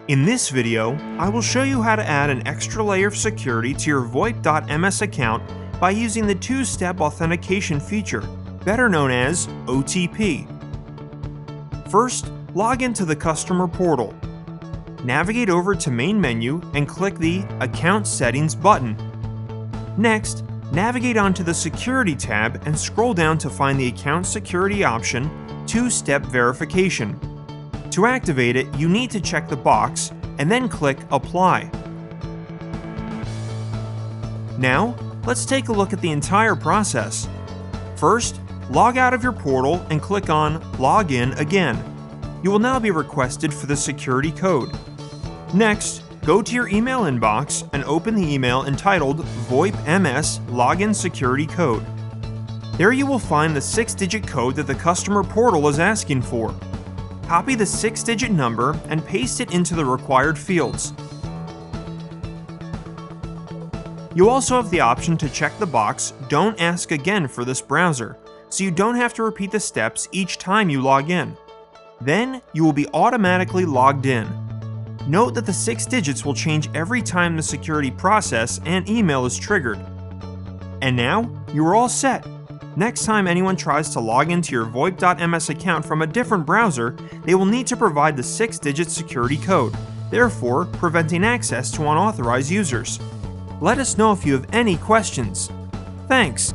In this video, I will show you how to add an extra layer of security to your VoIP.ms account by using the two-step authentication feature, better known as OTP. First, log into the customer portal. Navigate over to Main Menu and click the Account Settings button. Next, navigate onto the Security tab and scroll down to find the Account Security option, Two-Step Verification. To activate it, you need to check the box and then click Apply. Now, let's take a look at the entire process. First, log out of your portal and click on Log In again. You will now be requested for the security code. Next, go to your email inbox and open the email entitled VoIP MS Login Security Code. There you will find the 6-digit code that the customer portal is asking for. Copy the 6-digit number and paste it into the required fields. You also have the option to check the box Don't Ask Again for this browser, so you don't have to repeat the steps each time you log in. Then, you will be automatically logged in. Note that the 6 digits will change every time the security process and email is triggered. And now, you are all set. Next time anyone tries to log into your VoIP.ms account from a different browser, they will need to provide the 6-digit security code, therefore preventing access to unauthorized users. Let us know if you have any questions. Thanks!